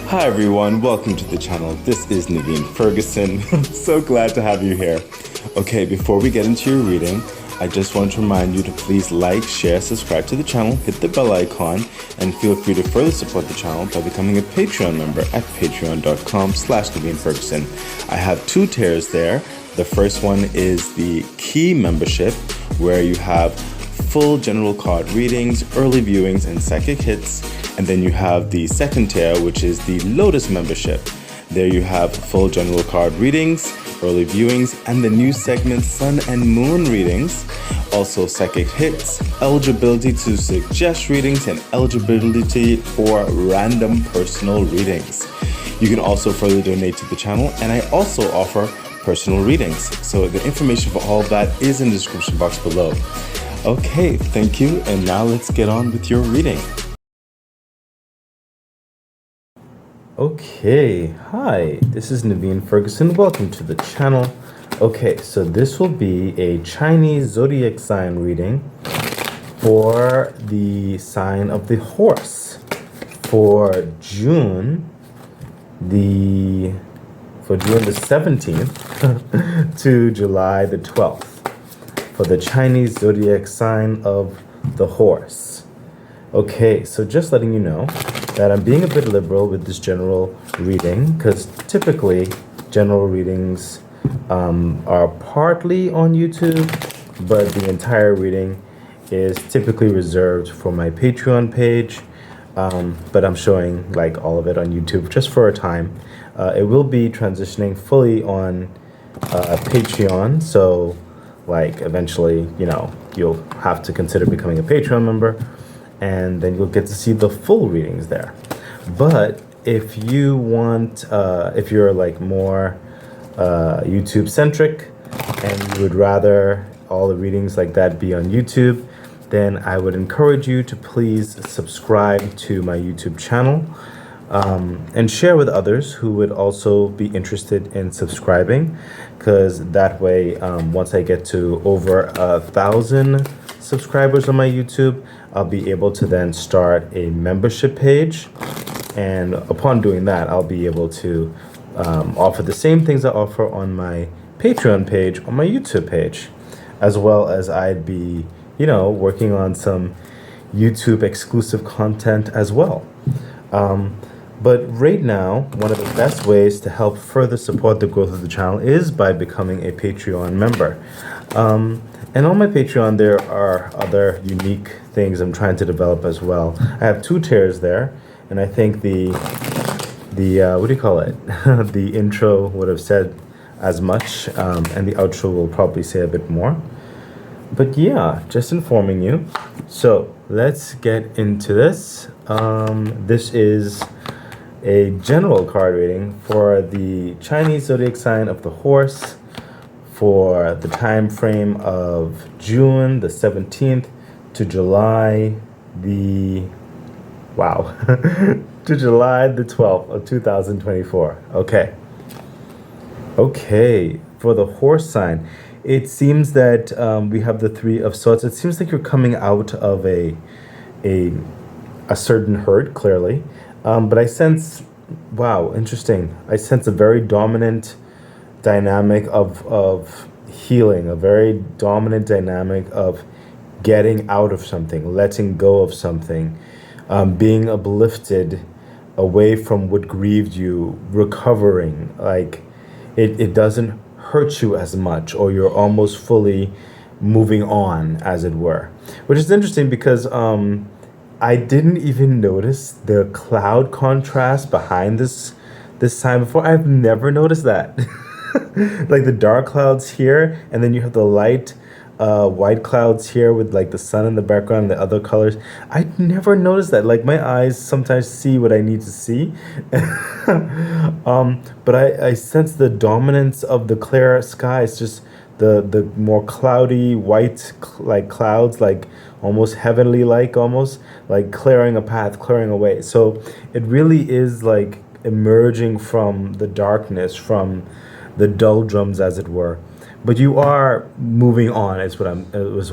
Hi everyone, welcome to the channel. This is Naveen Ferguson. I'm so glad to have you here. Okay, before we get into your reading, I just want to remind you to please like, share, subscribe to the channel, hit the bell icon, and feel free to further support the channel by becoming a Patreon member at patreon.com/Naveen Ferguson. I have two tiers there. The first one is the Key membership, where you have full general card readings, early viewings, and psychic hits. And then you have the second tier, which is the Lotus membership. There you have full general card readings, early viewings, and the new segment Sun and Moon readings. Also psychic hits, eligibility to suggest readings, and eligibility for random personal readings. You can also further donate to the channel, and I also offer personal readings. So the information for all of that is in the description box below. Okay, thank you, and now let's get on with your reading. Okay, hi, this is Naveen Ferguson. Welcome to the channel. Okay, so this will be a Chinese zodiac sign reading for the sign of the horse for June the 17th to July the 12th for the Chinese zodiac sign of the horse. Okay, so just letting you know that I'm being a bit liberal with this general reading, because typically general readings are partly on YouTube, but the entire reading is typically reserved for my Patreon page. But I'm showing like all of it on YouTube just for a time. It will be transitioning fully on Patreon, so like eventually, you know, you'll have to consider becoming a Patreon member, and then you'll get to see the full readings there. But if you want, if you're like more YouTube centric and you would rather all the readings like that be on YouTube, then I would encourage you to please subscribe to my YouTube channel and share with others who would also be interested in subscribing, because that way, once I get to over 1,000 subscribers on my YouTube, I'll be able to then start a membership page, and upon doing that, I'll be able to offer the same things I offer on my Patreon page on my YouTube page, as well as I'd be, you know, working on some YouTube exclusive content as well. But right now, one of the best ways to help further support the growth of the channel is by becoming a Patreon member. And on my Patreon, there are other unique things I'm trying to develop as well. I have two tiers there, and I think the what do you call it? The intro would have said as much, and the outro will probably say a bit more. But yeah, just informing you. So let's get into this. This is a general card reading for the Chinese zodiac sign of the horse for the time frame of June the 17th to July the to July the 12th of 2024. Okay, for the horse sign, it seems that we have the Three of Swords. It seems like you're coming out of a certain hurt, clearly. But I sense, wow, interesting. I sense a very dominant dynamic of healing, a very dominant dynamic of getting out of something, letting go of something, being uplifted away from what grieved you, recovering. Like it doesn't hurt you as much, or you're almost fully moving on, as it were. Which is interesting because I didn't even notice the cloud contrast behind this sign before. I've never noticed that. Like the dark clouds here, and then you have the light white clouds here with like the sun in the background and the other colors. I never noticed that. Like my eyes sometimes see what I need to see. But I sense the dominance of the clear skies, just the more cloudy white like clouds, like almost heavenly, like almost like clearing a path, clearing away. So it really is like emerging from the darkness, from the doldrums, as it were. But you are moving on, is what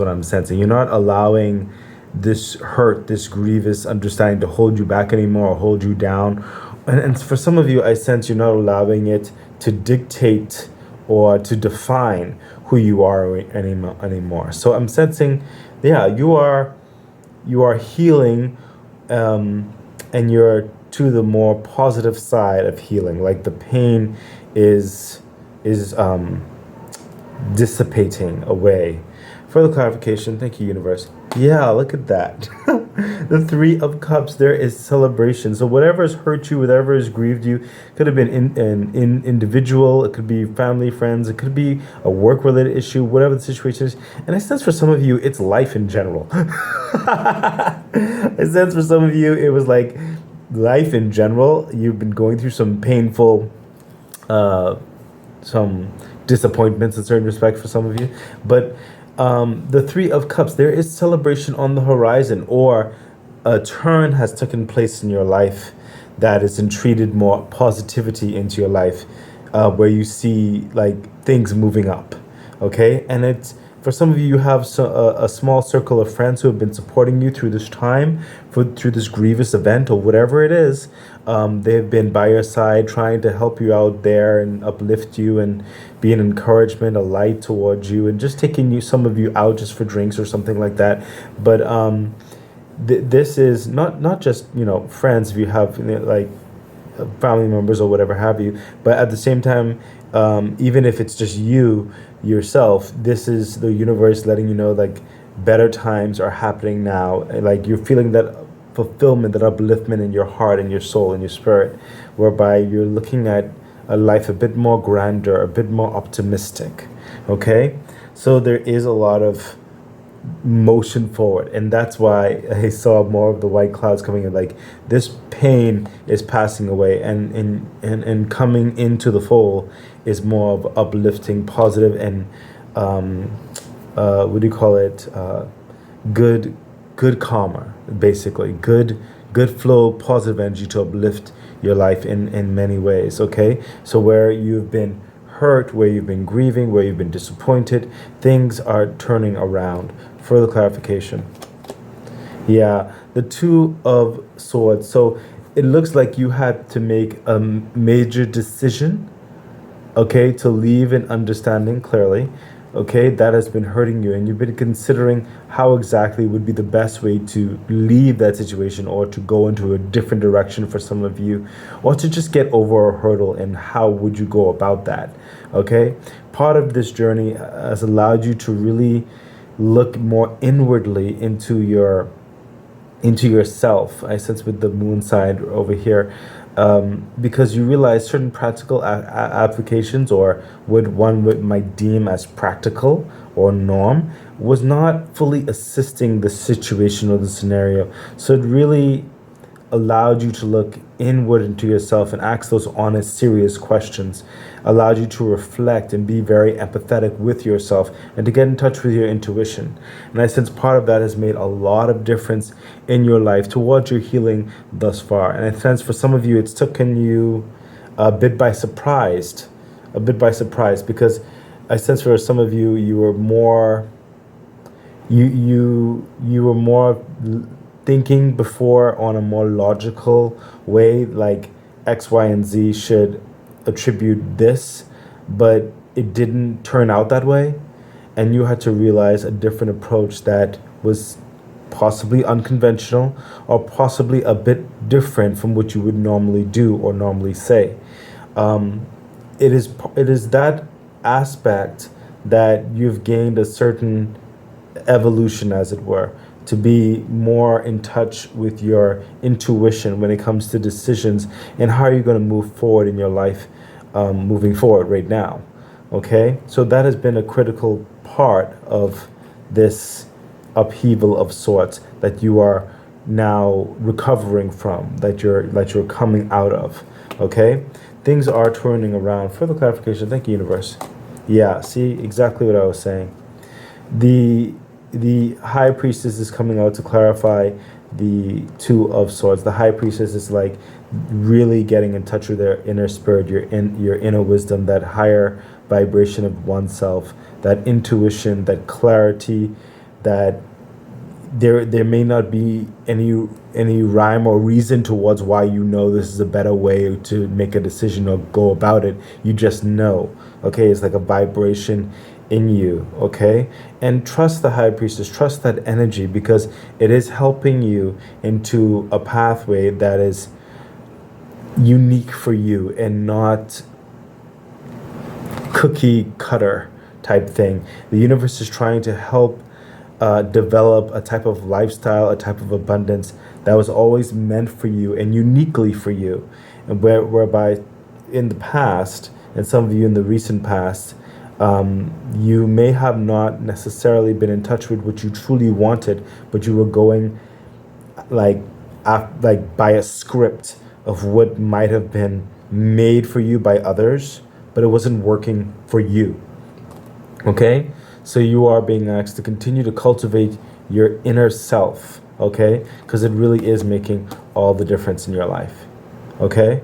I'm sensing. You're not allowing this hurt, this grievous understanding to hold you back anymore, or hold you down, and for some of you, I sense you're not allowing it to dictate or to define who you are anymore. So I'm sensing, yeah, you are healing, and you're to the more positive side of healing. Like the pain is dissipating away. Further clarification, thank you, universe. Yeah, look at that. The Three of Cups, there is celebration. So whatever has hurt you, whatever has grieved you, could have been in individual, it could be family, friends, it could be a work-related issue, whatever the situation is. And I sense for some of you, it's life in general. I sense for some of you, it was like life in general. You've been going through some painful, some disappointments in certain respects for some of you. But the Three of Cups, there is celebration on the horizon, or a turn has taken place in your life that has entreated more positivity into your life, where you see like things moving up. Okay, and it's for some of you, you have a small circle of friends who have been supporting you through this time, through this grievous event or whatever it is. They've been by your side, trying to help you out there and uplift you and be an encouragement, a light towards you, and just taking some of you out just for drinks or something like that. But this is not just friends if you have like family members or whatever have you, but at the same time, even if it's just you yourself, this is the universe letting you know like better times are happening now. Like you're feeling that fulfillment, that upliftment in your heart and your soul and your spirit, whereby you're looking at a life a bit more grander, a bit more optimistic. Okay, so there is a lot of motion forward, and that's why I saw more of the white clouds coming in. Like this pain is passing away, and coming into the fold is more of uplifting, positive, and what do you call it, good karma, basically good flow, positive energy to uplift your life in many ways. Okay, so where you've been hurt, where you've been grieving, where you've been disappointed, things are turning around. Further clarification. Yeah, the Two of Swords. So it looks like you had to make a major decision, okay, to leave an understanding clearly. Okay, that has been hurting you, and you've been considering how exactly would be the best way to leave that situation, or to go into a different direction for some of you, or to just get over a hurdle, and how would you go about that. Okay, part of this journey has allowed you to really look more inwardly into yourself. I sense with the moon side over here, because you realize certain practical applications, or what one might deem as practical or norm, was not fully assisting the situation or the scenario. So it really allowed you to look inward into yourself and ask those honest, serious questions, allowed you to reflect and be very empathetic with yourself, and to get in touch with your intuition. And I sense part of that has made a lot of difference in your life towards your healing thus far. And I sense for some of you, it's taken you a bit by surprise, because I sense for some of you, you were more thinking before on a more logical way, like X, Y, and Z should attribute this, but it didn't turn out that way, and you had to realize a different approach that was possibly unconventional, or possibly a bit different from what you would normally do or normally say. It is that aspect that you've gained a certain evolution, as it were, to be more in touch with your intuition when it comes to decisions and how you're going to move forward in your life, moving forward right now. Okay, so that has been a critical part of this upheaval of sorts that you are now recovering from, that you're coming out of. Okay, things are turning around. Further clarification. Thank you, universe. Yeah, see exactly what I was saying. The High Priestess is coming out to clarify the Two of Swords. The High Priestess is like really getting in touch with their inner spirit, your inner wisdom, that higher vibration of oneself, that intuition, that clarity, that there may not be any rhyme or reason towards why you know this is a better way to make a decision or go about it. You just know. Okay, it's like a vibration in you. Okay, and trust the high priestess, trust that energy, because it is helping you into a pathway that is unique for you and not cookie cutter type thing. The universe is trying to help develop a type of lifestyle, a type of abundance that was always meant for you and uniquely for you, and whereby in the past, and some of you in the recent past, you may have not necessarily been in touch with what you truly wanted, but you were going like by a script of what might have been made for you by others, but it wasn't working for you. Okay? So you are being asked to continue to cultivate your inner self, okay? Because it really is making all the difference in your life, okay?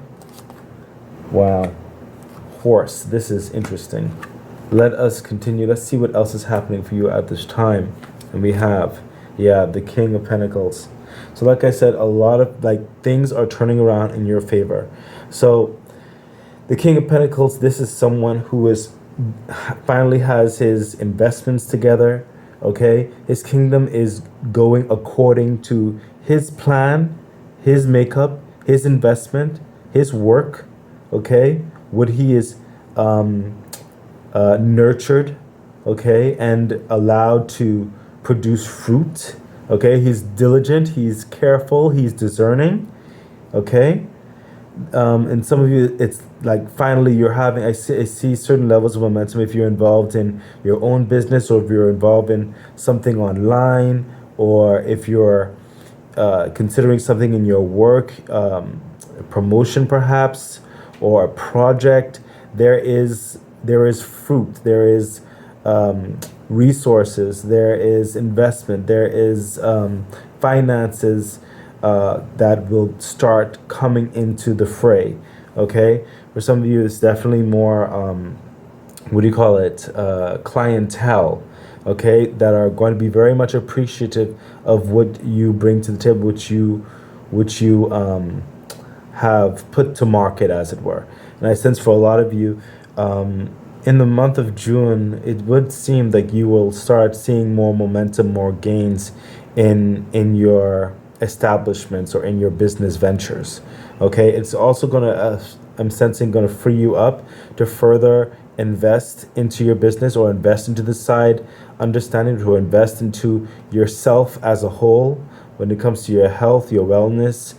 Wow. Horse, this is interesting. Let us continue. Let's see what else is happening for you at this time. And we have, the King of Pentacles. So like I said, a lot of things are turning around in your favor. So the King of Pentacles, this is someone who is finally has his investments together. Okay, his kingdom is going according to his plan, his makeup, his investment, his work. Okay, what he is nurtured, okay, and allowed to produce fruit. Okay, he's diligent, he's careful, he's discerning. Okay, and some of you, it's like finally you're having, I see certain levels of momentum if you're involved in your own business, or if you're involved in something online, or if you're considering something in your work, promotion perhaps, or a project. There is fruit, there is resources, there is investment, there is finances that will start coming into the fray. Okay, for some of you it's definitely more clientele, okay, that are going to be very much appreciative of what you bring to the table, which you have put to market, as it were. And I sense for a lot of you, in the month of June, it would seem like you will start seeing more momentum, more gains in your establishments or in your business ventures. Okay, it's also gonna, I'm sensing, gonna free you up to further invest into your business, or invest into the side understanding, to invest into yourself as a whole when it comes to your health, your wellness,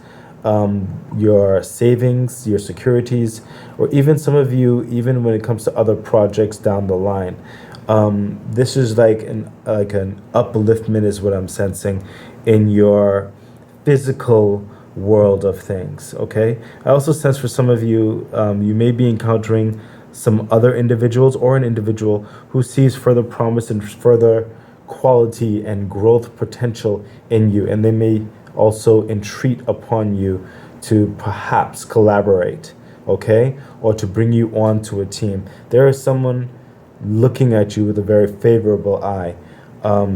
your savings, your securities, or even some of you, even when it comes to other projects down the line. This is like an upliftment is what I'm sensing in your physical world of things. Okay, I also sense for some of you, you may be encountering some other individuals, or an individual who sees further promise and further quality and growth potential in you, and they may also entreat upon you to perhaps collaborate, okay, or to bring you onto a team. There is someone looking at you with a very favorable eye.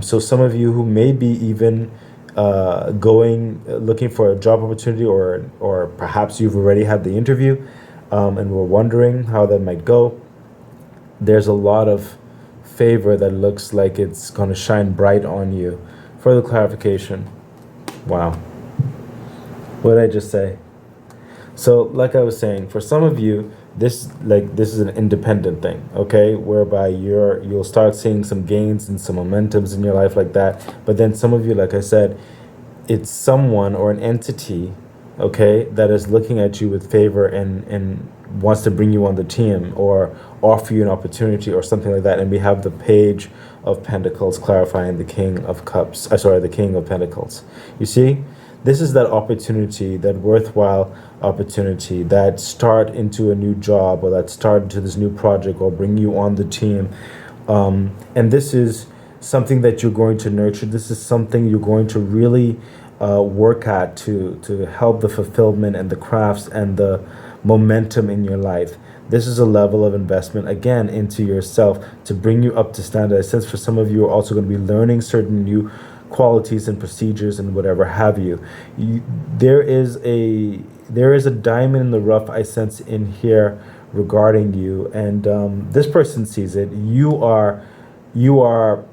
So some of you who may be even looking for a job opportunity, or perhaps you've already had the interview and were wondering how that might go. There's a lot of favor that looks like it's going to shine bright on you. Further clarification. Wow. What did I just say? So like I was saying, for some of you, this is an independent thing, okay, whereby you'll start seeing some gains and some momentums in your life like that. But then some of you, like I said, it's someone or an entity, okay, that is looking at you with favor and wants to bring you on the team, or offer you an opportunity or something like that. And we have the Page of Pentacles clarifying the King of Cups, the King of Pentacles. You see, this is that opportunity, that worthwhile opportunity, that start into a new job, or that start into this new project, or bring you on the team. And this is something that you're going to nurture. This is something you're going to really work at to help the fulfillment and the crafts and the momentum in your life. This is a level of investment, again, into yourself to bring you up to standard. I sense for some of you are also going to be learning certain new qualities and procedures and whatever have you. There is a diamond in the rough I sense in here regarding you, and this person sees it. You are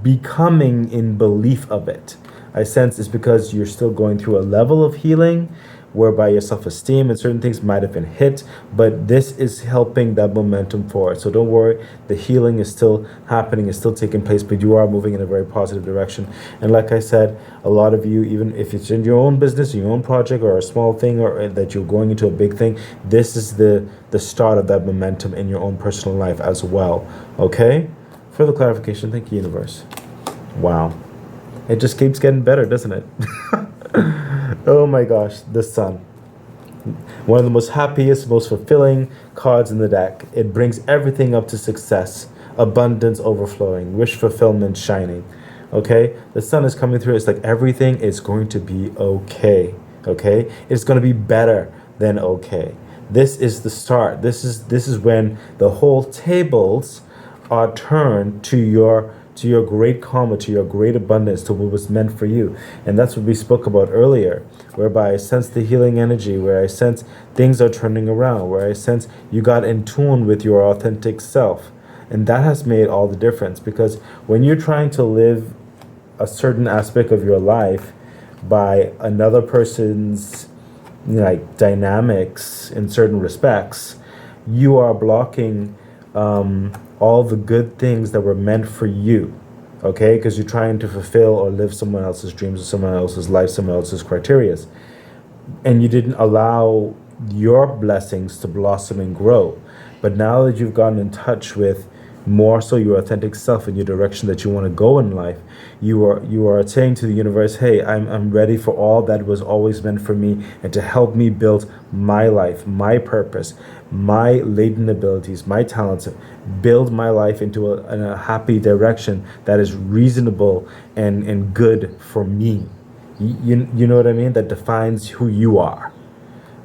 becoming in belief of it. I sense it's because you're still going through a level of healing whereby your self-esteem and certain things might have been hit, but this is helping that momentum forward. So don't worry, the healing is still happening, is still taking place, but you are moving in a very positive direction. And like I said, a lot of you, even if it's in your own business, your own project, or a small thing, or that you're going into a big thing, this is the start of that momentum in your own personal life as well. Okay? Further clarification. Thank you, universe. Wow. It just keeps getting better, doesn't it? Oh my gosh, the sun. One of the most happiest, most fulfilling cards in the deck. It brings everything up to success, abundance overflowing, wish fulfillment shining. Okay? The sun is coming through. It's like everything is going to be okay. Okay? It's going to be better than okay. This is the start. This is when the whole tables are turned to your great karma, to your great abundance, to what was meant for you. And that's what we spoke about earlier, whereby I sense the healing energy, where I sense things are turning around, where I sense you got in tune with your authentic self. And that has made all the difference, because when you're trying to live a certain aspect of your life by another person's dynamics in certain respects, you are blocking all the good things that were meant for you, okay? Because you're trying to fulfill or live someone else's dreams or someone else's life, someone else's criteria. And you didn't allow your blessings to blossom and grow. But now that you've gotten in touch with more so your authentic self and your direction that you want to go in life, you are saying to the universe, hey, I'm ready for all that was always meant for me, and to help me build my life, my purpose, my latent abilities, my talents, build my life into a happy direction that is reasonable and good for me. You know what I mean? That defines who you are.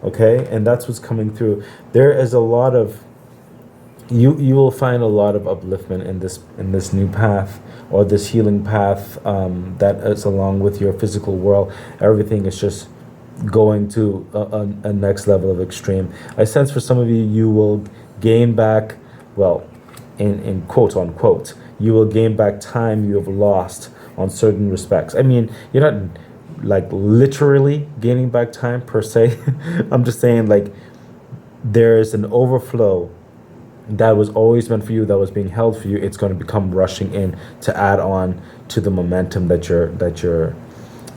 Okay? And that's what's coming through. There is a lot of you will find a lot of upliftment in this new path, or this healing path that is along with your physical world. Everything is just going to a next level of extreme. I sense for some of you, you will gain back, well, in quote unquote, you will gain back time you have lost on certain respects. I mean, you're not like literally gaining back time per se. I'm just saying, like, there is an overflow that was always meant for you, that was being held for you. It's going to become rushing in to add on to the momentum that you're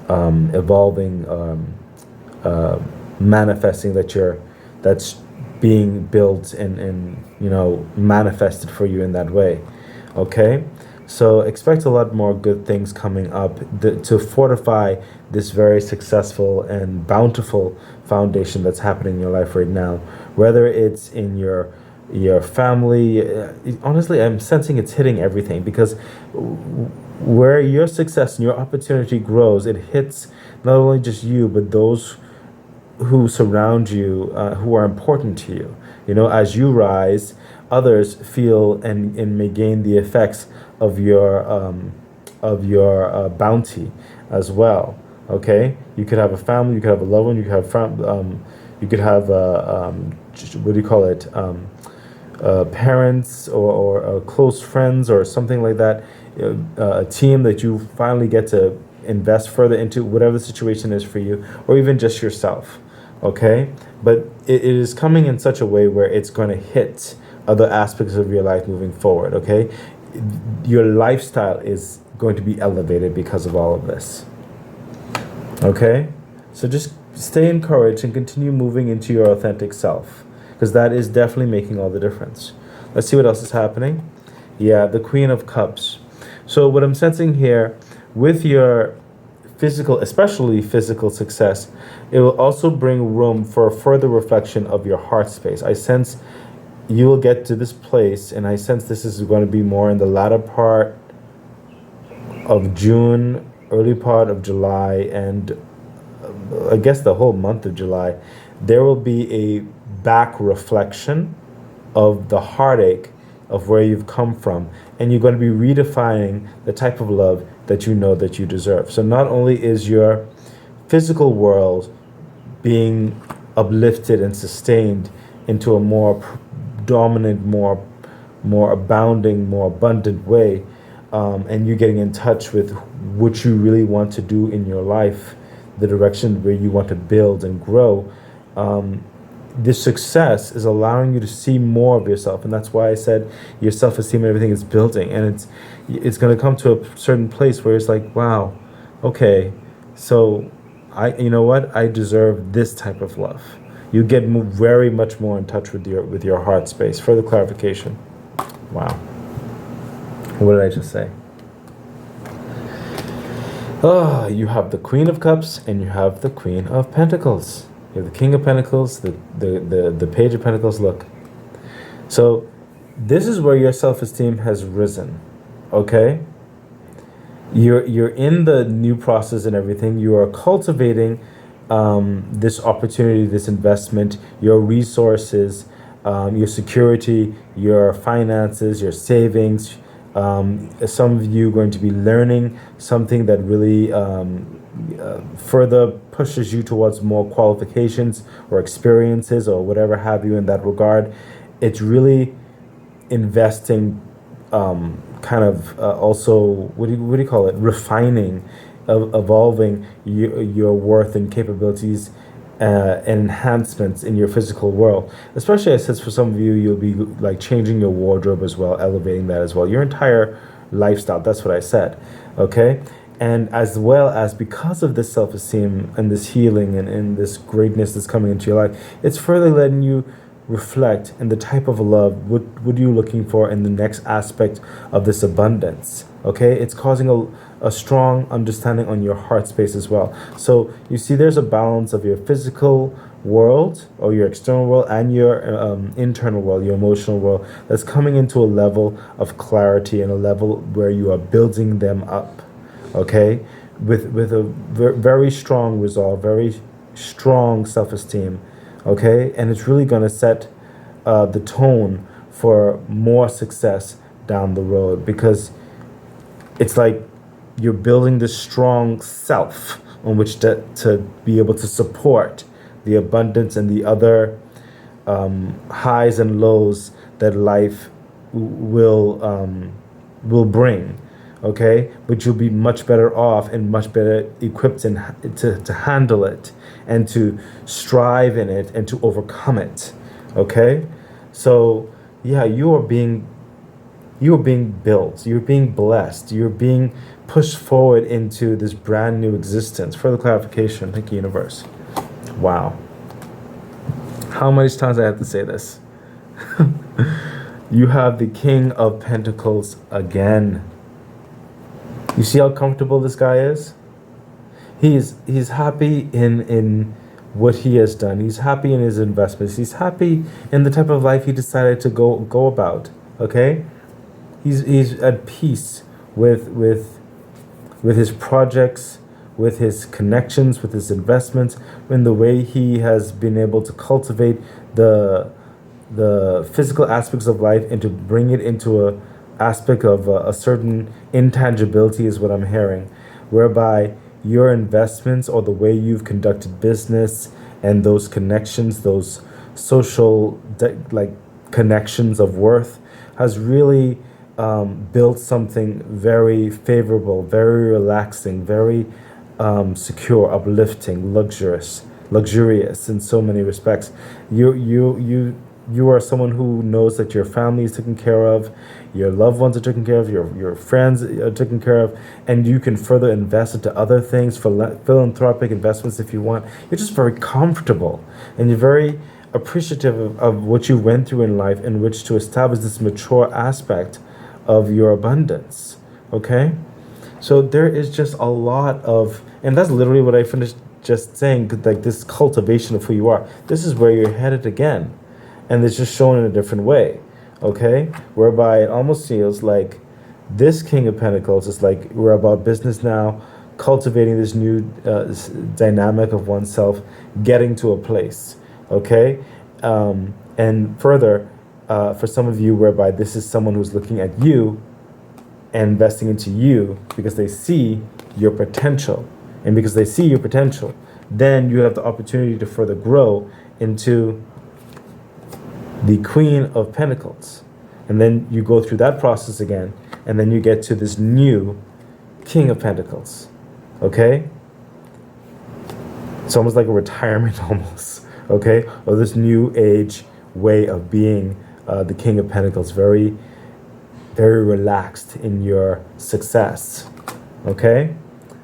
evolving, manifesting, that's being built and manifested for you in that way. Okay, so expect a lot more good things coming up to fortify this very successful and bountiful foundation that's happening in your life right now, whether it's in your family. Honestly, I'm sensing it's hitting everything, because where your success and your opportunity grows, it hits not only just you, but those who surround you, who are important to you. As you rise, others feel and may gain the effects of your bounty as well. Okay, you could have a family, you could have a loved one, you could have you could have what do you call it? Parents or close friends or something like that, a team that you finally get to invest further into, whatever the situation is for you, or even just yourself. Okay, but it is coming in such a way where it's going to hit other aspects of your life moving forward. Okay, your lifestyle is going to be elevated because of all of this. Okay, so just stay encouraged and continue moving into your authentic self, because that is definitely making all the difference. Let's see what else is happening. Yeah, the Queen of Cups. So what I'm sensing here, with your physical, especially physical success, it will also bring room for a further reflection of your heart space. I sense you will get to this place, and I sense this is going to be more in the latter part of June, early part of July, and I guess the whole month of July. There will be a back reflection of the heartache of where you've come from, and you're going to be redefining the type of love that you know that you deserve. So not only is your physical world being uplifted and sustained into a more dominant, more abounding, more abundant way, and you getting in touch with what you really want to do in your life, the direction where you want to build and grow, this success is allowing you to see more of yourself. And that's why I said your self-esteem and everything is building, and it's going to come to a certain place where it's like, wow, okay, so you know what, I deserve this type of love. You get very much more in touch with your heart space. Further clarification. Wow. What did I just say? Oh, you have the Queen of Cups and you have the Queen of Pentacles. You have the King of Pentacles, the Page of Pentacles. Look. So this is where your self-esteem has risen. Okay? You're in the new process and everything. You are cultivating this opportunity, this investment, your resources, your security, your finances, your savings. Some of you are going to be learning something that really further pushes you towards more qualifications or experiences or whatever have you in that regard. It's really investing, kind of also, what do you call it? Refining, evolving your worth and capabilities and enhancements in your physical world. Especially, I says, for some of you, you'll be like changing your wardrobe as well, elevating that as well. Your entire lifestyle, that's what I said, okay? And as well as because of this self-esteem and this healing and this greatness that's coming into your life, it's further letting you reflect in the type of love, what are you looking for in the next aspect of this abundance, okay? It's causing a strong understanding on your heart space as well. So you see there's a balance of your physical world or your external world and your internal world, your emotional world, that's coming into a level of clarity and a level where you are building them up, okay? With a very strong resolve, very strong self-esteem, okay? And it's really going to set the tone for more success down the road, because it's like you're building this strong self on which to be able to support the abundance and the other highs and lows that life will bring, okay? But you'll be much better off and much better equipped to handle it and to strive in it and to overcome it, okay? So yeah, you are being built, you're being blessed, you're being pushed forward into this brand new existence. Further clarification. Thank you, universe. Wow. How many times I have to say this? You have the King of Pentacles again. You see how comfortable this guy is? He's happy in what he has done. He's happy in his investments. He's happy in the type of life he decided to go about. Okay? He's at peace with his projects, with his connections, with his investments, in the way he has been able to cultivate the physical aspects of life and to bring it into a aspect of a certain intangibility is what I'm hearing, whereby your investments or the way you've conducted business and those connections, those social connections of worth, has really built something very favorable, very relaxing, very secure, uplifting, luxurious in so many respects. You are someone who knows that your family is taken care of, your loved ones are taken care of, your friends are taken care of, and you can further invest into other things, philanthropic investments if you want. You're just very comfortable, and you're very appreciative of what you went through in life in which to establish this mature aspect of your abundance, okay? So there is just a lot of, and that's literally what I finished just saying, like this cultivation of who you are. This is where you're headed again. And it's just shown in a different way, okay? Whereby it almost feels like this King of Pentacles is like we're about business now, cultivating this new dynamic of oneself, getting to a place, okay? And further, for some of you, whereby this is someone who's looking at you and investing into you because they see your potential. And because they see your potential, then you have the opportunity to further grow into the Queen of Pentacles. And then you go through that process again, and then you get to this new King of Pentacles. Okay? It's almost like a retirement almost. Okay? Or this new age way of being the King of Pentacles. Very, very relaxed in your success. Okay?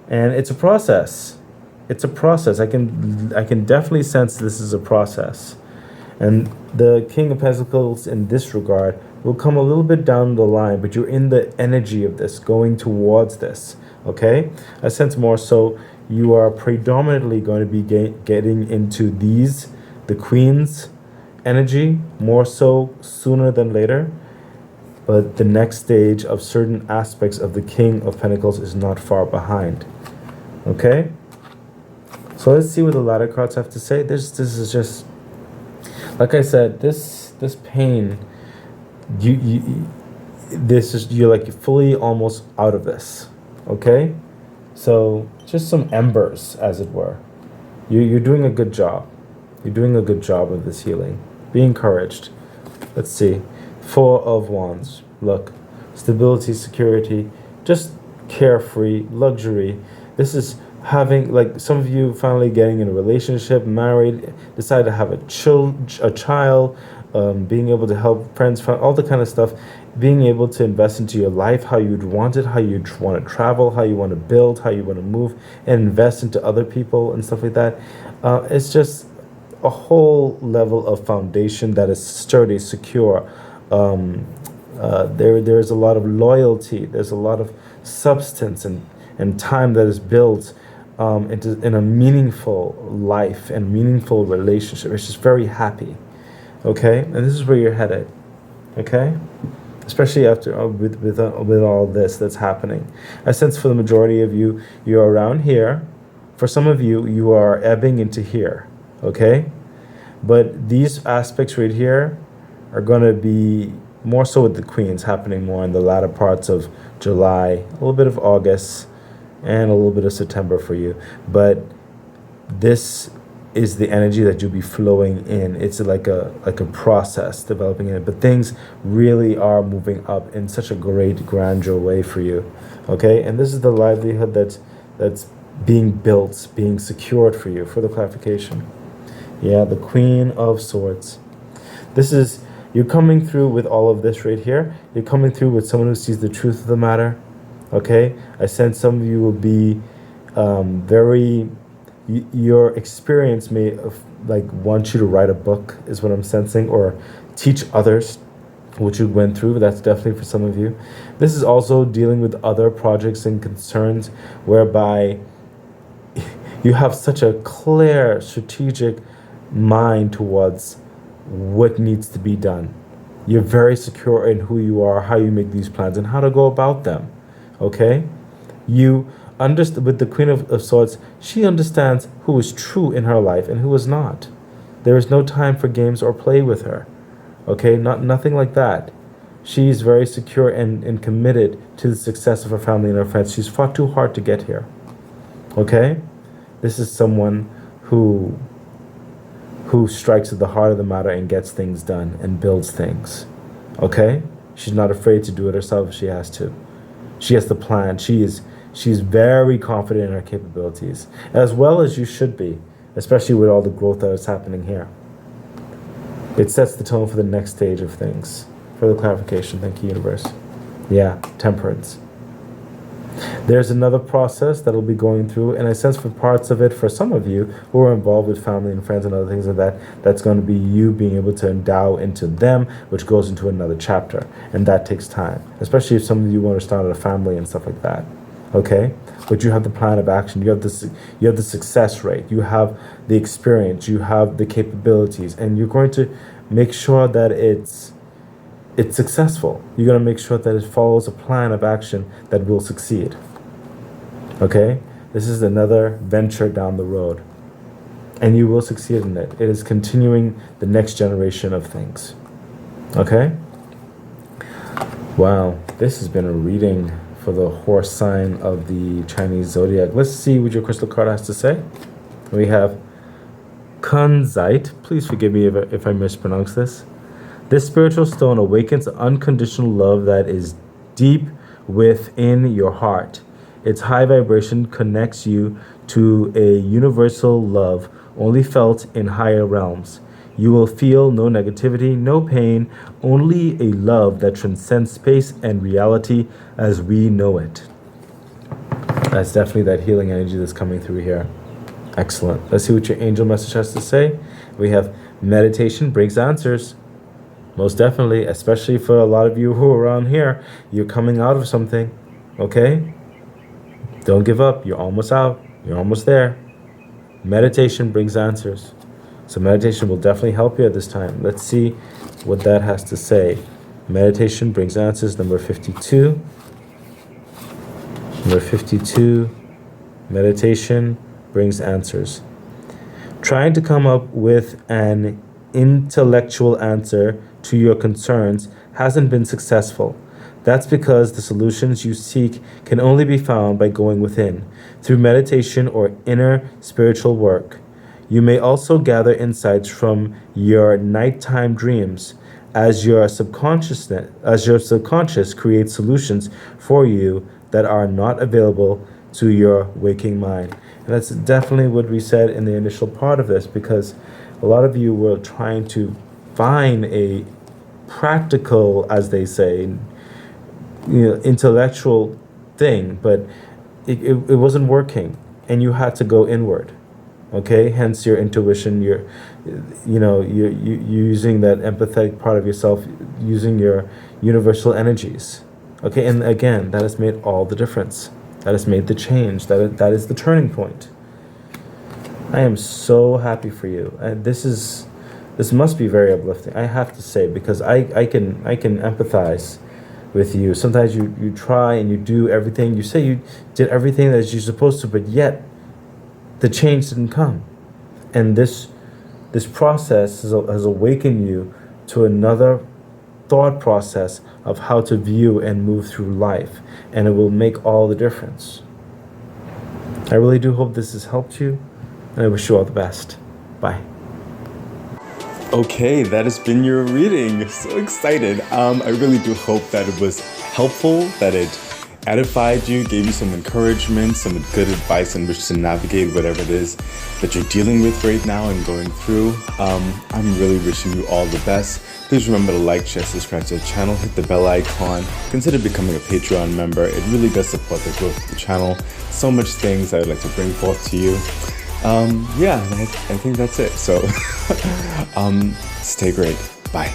And it's a process. It's a process. I can definitely sense this is a process. And the King of Pentacles in this regard will come a little bit down the line, but you're in the energy of this, going towards this, okay? I sense more so you are predominantly going to be getting into the Queen's energy, more so sooner than later. But the next stage of certain aspects of the King of Pentacles is not far behind, okay? So let's see what the ladder cards have to say. This is just, like I said, this pain, you're like fully almost out of this, okay? So just some embers, as it were. You're doing a good job. You're doing a good job of this healing. Be encouraged. Let's see. 4 of Wands. Look, stability, security, just carefree, luxury. This is having, like, some of you finally getting in a relationship, married, decide to have a child, being able to help friends, all the kind of stuff, being able to invest into your life, how you'd want it, how you'd want to travel, how you want to build, how you want to move, and invest into other people and stuff like that. It's just a whole level of foundation that is sturdy, secure. There's a lot of loyalty, there's a lot of substance and time that is built in a meaningful life and meaningful relationship. It's just very happy, okay? And this is where you're headed, okay? Especially after with all this that's happening. I sense for the majority of you, you're around here. For some of you, you are ebbing into here, okay? But these aspects right here are going to be more so with the Queens, happening more in the latter parts of July, a little bit of August, and a little bit of September for you. But this is the energy that you'll be flowing in. It's like a process developing in it. But things really are moving up in such a great, grandeur way for you. Okay? And this is the livelihood that's being built, being secured for you, for the clarification. Yeah, the Queen of Swords. This is, you're coming through with all of this right here. You're coming through with someone who sees the truth of the matter. Okay? I sense some of you will be your experience may like want you to write a book, is what I'm sensing, or teach others what you went through. That's definitely for some of you. This is also dealing with other projects and concerns whereby you have such a clear strategic mind towards what needs to be done. You're very secure in who you are, how you make these plans, and how to go about them. Okay? You understand, with the Queen of Swords, she understands who is true in her life and who is not. There is no time for games or play with her. Okay? Nothing like that. She's very secure and committed to the success of her family and her friends. She's fought too hard to get here. Okay? This is someone who strikes at the heart of the matter and gets things done and builds things. Okay? She's not afraid to do it herself if she has to. She has the plan. She's very confident in her capabilities, as well as you should be, especially with all the growth that is happening here. It sets the tone for the next stage of things. For the clarification, thank you, universe. Yeah, temperance. There's another process that will be going through, and I sense for parts of it, for some of you who are involved with family and friends and other things like that, that's going to be you being able to endow into them, which goes into another chapter, and that takes time, especially if some of you want to start a family and stuff like that. Okay? But you have the plan of action, you have the success rate, you have the experience, you have the capabilities, and you're going to make sure that it's successful. You're going to make sure that it follows a plan of action that will succeed. Okay? This is another venture down the road. And you will succeed in it. It is continuing the next generation of things. Okay? Wow, this has been a reading for the horse sign of the Chinese zodiac. Let's see what your crystal card has to say. We have Kunzite. Please forgive me if I mispronounce this. This spiritual stone awakens unconditional love that is deep within your heart. Its high vibration connects you to a universal love only felt in higher realms. You will feel no negativity, no pain, only a love that transcends space and reality as we know it. That's definitely that healing energy that's coming through here. Excellent. Let's see what your angel message has to say. We have meditation brings answers. Most definitely, especially for a lot of you who are around here. You're coming out of something, okay? Don't give up. You're almost out. You're almost there. Meditation brings answers. So meditation will definitely help you at this time. Let's see what that has to say. Meditation brings answers, number 52. Number 52, meditation brings answers. Trying to come up with an intellectual answer to your concerns hasn't been successful. That's because the solutions you seek can only be found by going within, through meditation or inner spiritual work. You may also gather insights from your nighttime dreams as your subconscious creates solutions for you that are not available to your waking mind. And that's definitely what we said in the initial part of this, because a lot of you were trying to find a practical, as they say, intellectual thing, but it wasn't working, and you had to go inward. Okay, hence your intuition, you're using that empathetic part of yourself, using your universal energies. Okay, and again, that has made all the difference. That has made the change. That is the turning point. I am so happy for you. And this must be very uplifting, I have to say, because I can empathize with you. Sometimes you try and you do everything. You say you did everything that you're supposed to, but yet the change didn't come. And this process has awakened you to another thought process of how to view and move through life, and it will make all the difference. I really do hope this has helped you, and I wish you all the best. Bye. Okay, that has been your reading. So excited. I really do hope that it was helpful, that it edified you, gave you some encouragement, some good advice on which to navigate whatever it is that you're dealing with right now and going through. I'm really wishing you all the best. Please remember to like, share, subscribe to the channel, hit the bell icon, consider becoming a Patreon member. It really does support the growth of the channel. So much things I would like to bring forth to you. I think that's it. So stay great. Bye.